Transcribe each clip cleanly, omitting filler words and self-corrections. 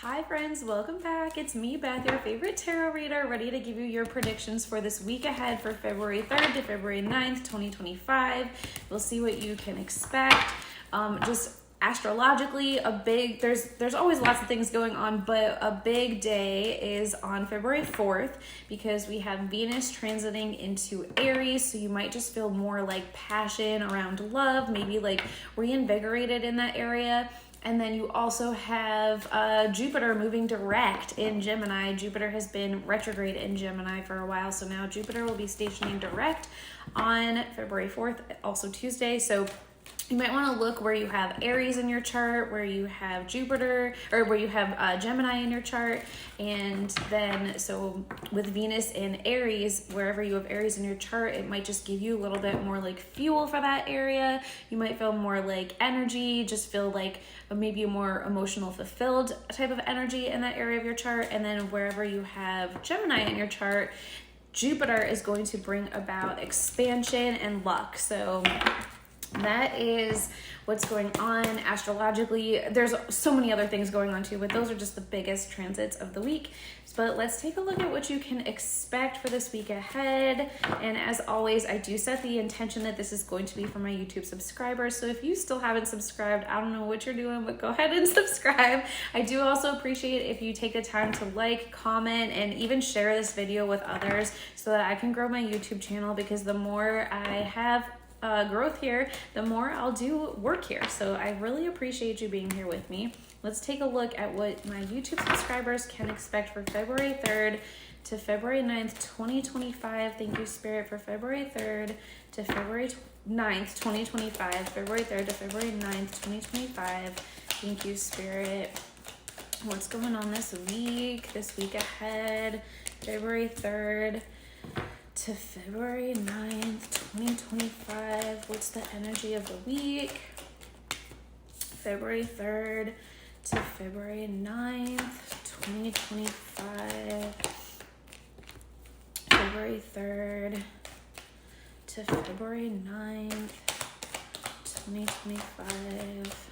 Hi friends, welcome back. It's me, Beth, your favorite tarot reader, ready to give you your predictions for this week ahead for February 3rd to February 9th, 2025. We'll see what you can expect. Just astrologically, there's always lots of things going on, but a big day is on February 4th because we have Venus transiting into Aries, so you might just feel more like passion around love, maybe like reinvigorated in that area. And then you also have Jupiter moving direct in Gemini. Jupiter has been retrograde in Gemini for a while, so now Jupiter will be stationing direct on February 4th, also Tuesday. So you might want to look where you have Aries in your chart, where you have Jupiter, or where you have Gemini in your chart. And then, so with Venus in Aries, wherever you have Aries in your chart, it might just give you a little bit more like fuel for that area. You might feel more like energy, just feel like maybe a more emotional fulfilled type of energy in that area of your chart. And then wherever you have Gemini in your chart, Jupiter is going to bring about expansion and luck. So that is what's going on astrologically. There's so many other things going on too, but those are just the biggest transits of the week. But let's take a look at what you can expect for this week ahead. And as always, I do set the intention that this is going to be for my YouTube subscribers. So if you still haven't subscribed, I don't know what you're doing, but go ahead and subscribe. I do also appreciate if you take the time to like, comment, and even share this video with others so that I can grow my YouTube channel, because the more I have growth here, the more I'll do work here. So I really appreciate you being here with me. Let's take a look at what my YouTube subscribers can expect for February 3rd to February 9th, 2025. Thank you, Spirit, for February 3rd to February 9th, 2025. February 3rd to February 9th, 2025. Thank you, Spirit. What's going on this week ahead? February 3rd to February 9th, 2025. What's the energy of the week? February 3rd to February 9th, 2025. February 3rd to February 9th, 2025.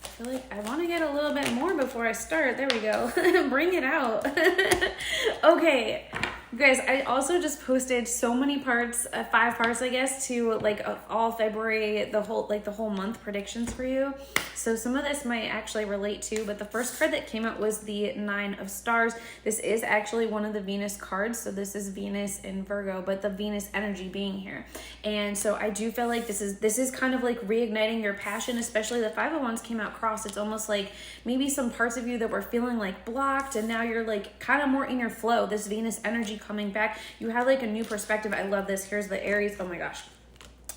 I feel like I want to get a little bit more before I start. There we go. Bring it out. Okay, guys, I also just posted so many parts, 5 parts, I guess, to like all February, the whole month predictions for you. So some of this might actually relate to, but the first card that came out was the 9 of Stars. This is actually one of the Venus cards. So this is Venus in Virgo, but the Venus energy being here. And so I do feel like this is kind of like reigniting your passion, especially the 5 of Wands came out crossed. It's almost like maybe some parts of you that were feeling like blocked, and now you're like kind of more in your flow. This Venus energy coming back. You have like a new perspective. I love this. Here's the Aries. Oh my gosh.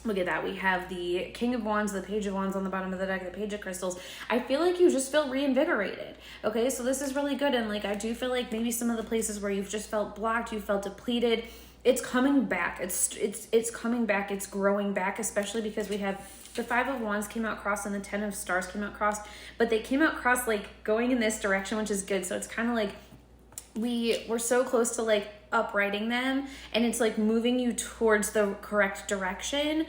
Look at that. We have the King of Wands, the Page of Wands on the bottom of the deck, the Page of Crystals. I feel like you just feel reinvigorated. Okay, so this is really good. And like, I do feel like maybe some of the places where you've just felt blocked, you felt depleted, it's coming back. It's coming back. It's growing back, especially because we have the 5 of Wands came out crossed and the 10 of Stars came out crossed, but they came out crossed like going in this direction, which is good. So it's kind of like we're so close to like uprighting them, and it's like moving you towards the correct direction.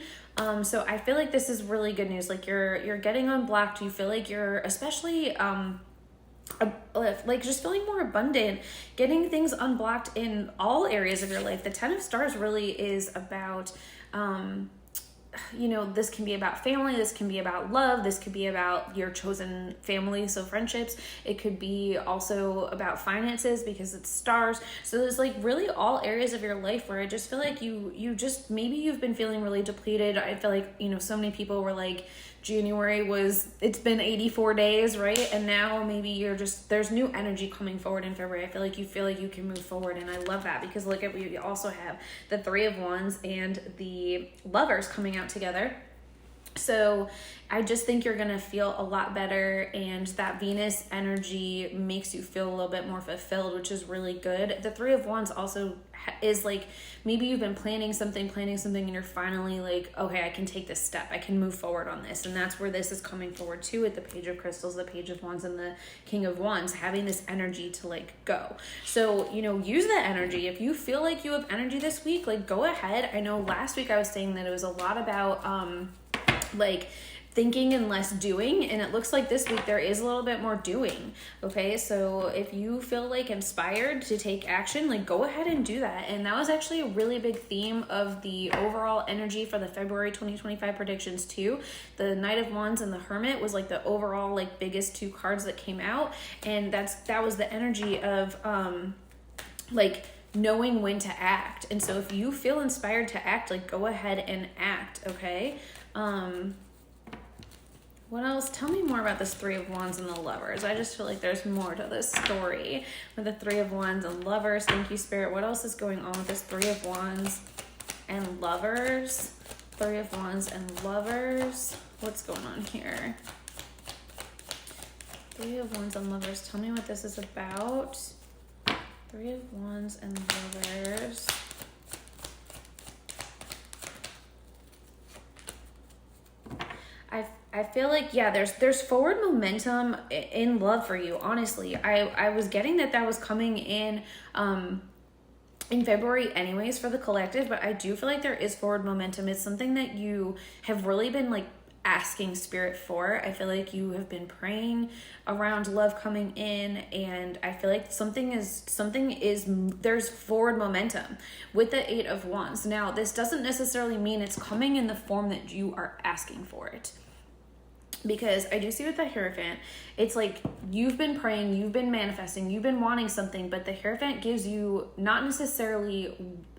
So I feel like this is really good news. Like you're getting unblocked. You feel like you're especially like just feeling more abundant, getting things unblocked in all areas of your life. The 10 of Stars really is about this can be about family, this can be about love, this could be about your chosen family, so friendships. It could be also about finances because it's stars. So there's like really all areas of your life where I just feel like you just, maybe you've been feeling really depleted. I feel like, so many people were like, January it's been 84 days, right? And now maybe there's new energy coming forward in February. I feel like you can move forward, and I love that because look at, we also have the 3 of Wands and the Lovers coming out together. So I just think you're going to feel a lot better, and that Venus energy makes you feel a little bit more fulfilled, which is really good. The 3 of Wands also is like, maybe you've been planning something, and you're finally like, okay, I can take this step. I can move forward on this. And that's where this is coming forward too, with the Page of Crystals, the Page of Wands, and the King of Wands, having this energy to like go. So, use that energy. If you feel like you have energy this week, like go ahead. I know last week I was saying that it was a lot about, like thinking and less doing, and it looks like this week there is a little bit more doing. Okay, so if you feel like inspired to take action, like go ahead and do that. And that was actually a really big theme of the overall energy for the February 2025 predictions too. The Knight of Wands and the Hermit was like the overall like biggest two cards that came out, and that was the energy of like knowing when to act. And so if you feel inspired to act, like go ahead and act. Okay, what else? Tell me more about this Three of Wands and the Lovers. I just feel like there's more to this story with the Three of Wands and Lovers. Thank you, Spirit. What else is going on with this Three of Wands and Lovers? Three of Wands and Lovers. What's going on here? Three of Wands and Lovers. Tell me what this is about. Three of Wands and Lovers. I feel like, yeah, there's forward momentum in love for you, honestly. I was getting that was coming in February anyways for the collective, but I do feel like there is forward momentum. It's something that you have really been like asking Spirit for. I feel like you have been praying around love coming in, and I feel like there's forward momentum with the Eight of Wands. Now, this doesn't necessarily mean it's coming in the form that you are asking for it. Because I do see with the Hierophant, it's like you've been praying, you've been manifesting, you've been wanting something, but the Hierophant gives you not necessarily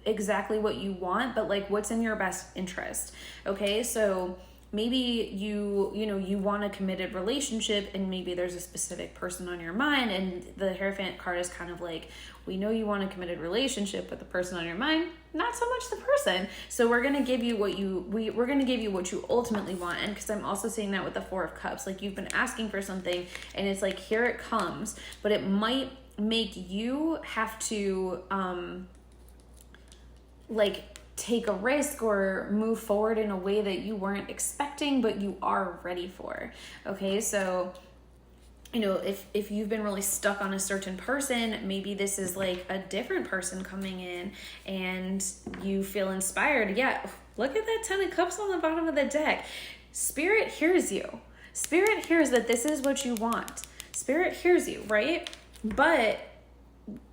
exactly what you want, but like what's in your best interest. Okay, so maybe you want a committed relationship, and maybe there's a specific person on your mind, and the Hierophant card is kind of like, we know you want a committed relationship, but the person on your mind, not so much the person. So we're gonna give you what you ultimately want. And because I'm also seeing that with the Four of Cups, like you've been asking for something, and it's like here it comes, but it might make you have to like take a risk or move forward in a way that you weren't expecting, but you are ready for. Okay, so if you've been really stuck on a certain person, maybe this is like a different person coming in and you feel inspired. Yeah, look at that Ten of Cups on the bottom of the deck. Spirit hears you. Spirit hears that this is what you want. Spirit hears you, right? But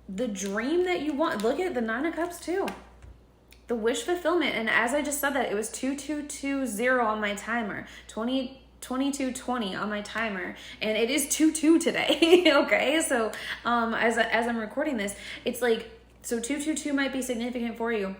the dream that you want, look at the Nine of Cups too. The wish fulfillment. And as I just said that, it was 2220 on my timer. 2220 on my timer, and it is 22 today. Okay, so as I'm recording this, it's like, so 222 might be significant for you.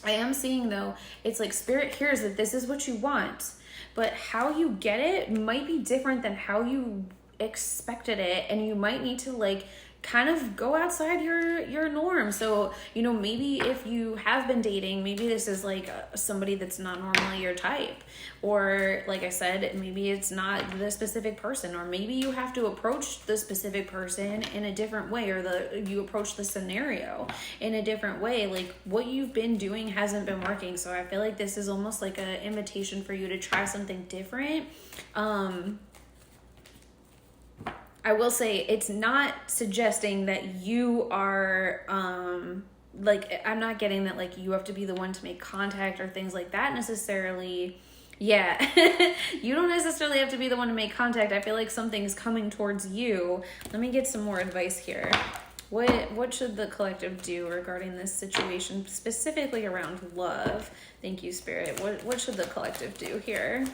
I am seeing though, it's like Spirit hears that this is what you want, but how you get it might be different than how you expected it, and you might need to like kind of go outside your norm. So maybe if you have been dating, maybe this is like somebody that's not normally your type, or like I said, maybe it's not the specific person, or maybe you have to approach the specific person in a different way, or you approach the scenario in a different way. Like what you've been doing hasn't been working, so I feel like this is almost like an invitation for you to try something different. I will say it's not suggesting that you are, like, I'm not getting that, like, you have to be the one to make contact or things like that necessarily. Yeah, you don't necessarily have to be the one to make contact. I feel like something's coming towards you. Let me get some more advice here. What should the collective do regarding this situation, specifically around love? Thank you, Spirit. What should the collective do here?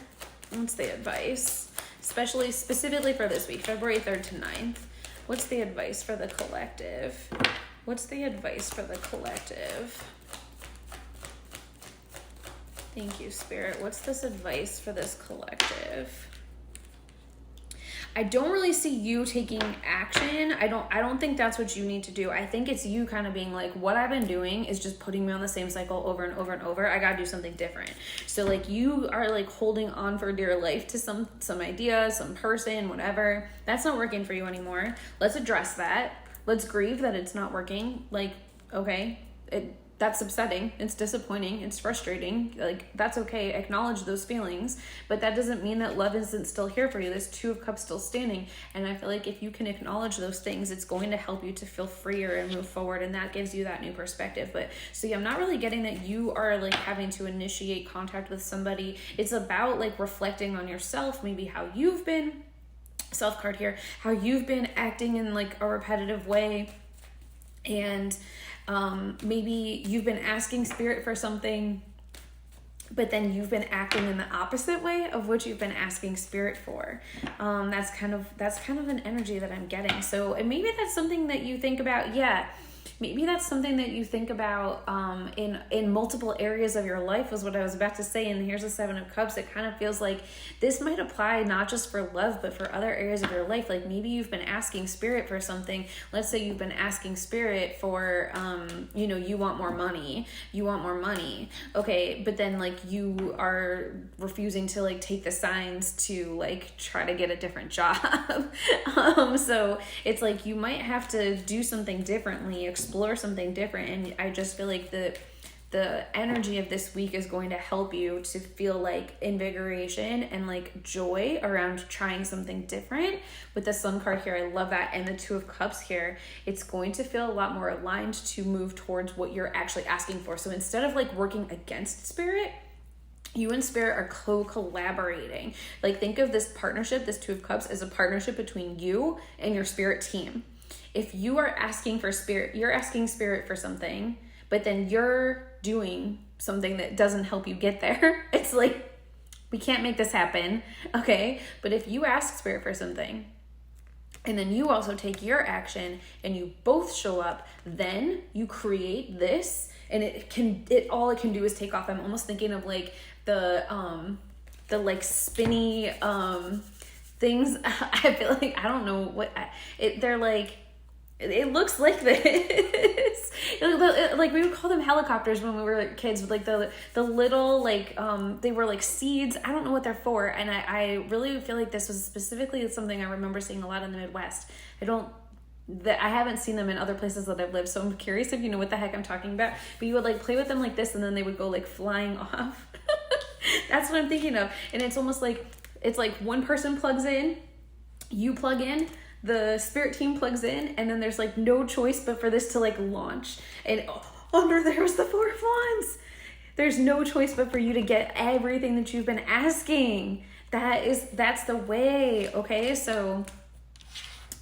What's the advice? Specifically for this week, February 3rd to 9th. What's the advice for the collective? What's the advice for the collective? Thank you, Spirit. What's this advice for this collective? I don't really see you taking action. I don't think that's what you need to do. I think it's you kind of being like, what I've been doing is just putting me on the same cycle over and over and over. I gotta do something different. So like you are like holding on for dear life to some idea, some person, whatever. That's not working for you anymore. Let's address that. Let's grieve that it's not working. Like, okay, that's upsetting. It's disappointing. It's frustrating. Like, that's okay. Acknowledge those feelings, but that doesn't mean that love isn't still here for you. There's Two of Cups still standing. And I feel like if you can acknowledge those things, it's going to help you to feel freer and move forward. And that gives you that new perspective. But so yeah, I'm not really getting that you are like having to initiate contact with somebody. It's about like reflecting on yourself, maybe how you've been, self card here, how you've been acting in like a repetitive way. And maybe you've been asking spirit for something, but then you've been acting in the opposite way of what you've been asking spirit for. That's kind of an energy that I'm getting. So, and maybe that's something that you think about. Yeah. Maybe that's something that you think about in multiple areas of your life, was what I was about to say. And here's the Seven of Cups. It kind of feels like this might apply not just for love, but for other areas of your life. Like maybe you've been asking spirit for something. Let's say you've been asking spirit for, you want more money. You want more money. Okay, but then like you are refusing to like take the signs to like try to get a different job. So it's like you might have to do something differently, explore something different. And I just feel like the energy of this week is going to help you to feel like invigoration and like joy around trying something different. With the Sun card here, I love that. And the Two of Cups here, it's going to feel a lot more aligned to move towards what you're actually asking for. So instead of like working against spirit, you and spirit are co-collaborating. Like think of this partnership, this Two of Cups, as a partnership between you and your spirit team. If you are asking for spirit, you're asking spirit for something, but then you're doing something that doesn't help you get there. It's like, we can't make this happen. Okay. But if you ask spirit for something and then you also take your action and you both show up, then you create this, and all it can do is take off. I'm almost thinking of like the like spinny things. I feel like, I don't know what they're like. It looks like this. Like we would call them helicopters when we were kids, with like the little like they were like seeds. I don't know what they're for, and I really feel like this was specifically something I remember seeing a lot in the Midwest. I haven't seen them in other places that I've lived, so I'm curious if you know what the heck I'm talking about. But you would like play with them like this, and then they would go like flying off. That's what I'm thinking of. And it's almost like, it's like one person plugs in, you plug in, the spirit team plugs in, and then there's like no choice but for this to like launch. And under there's the Four of Wands. There's no choice but for you to get everything that you've been asking. That's the way. Okay, so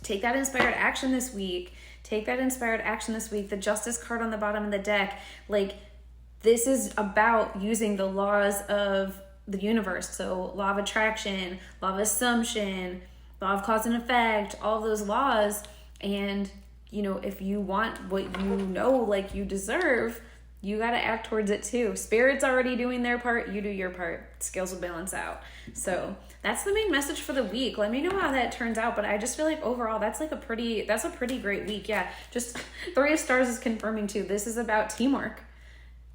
take that inspired action this week. Take that inspired action this week. The Justice card on the bottom of the deck, like this is about using the laws of the universe. So law of attraction, law of assumption, law of cause and effect, all those laws. And, if you want what like you deserve, you got to act towards it too. Spirit's already doing their part. You do your part. Scales will balance out. So that's the main message for the week. Let me know how that turns out. But I just feel like overall, that's a pretty great week. Yeah. Just Three of Stars is confirming too. This is about teamwork.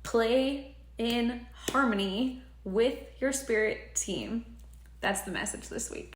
Play in harmony with your spirit team. That's the message this week.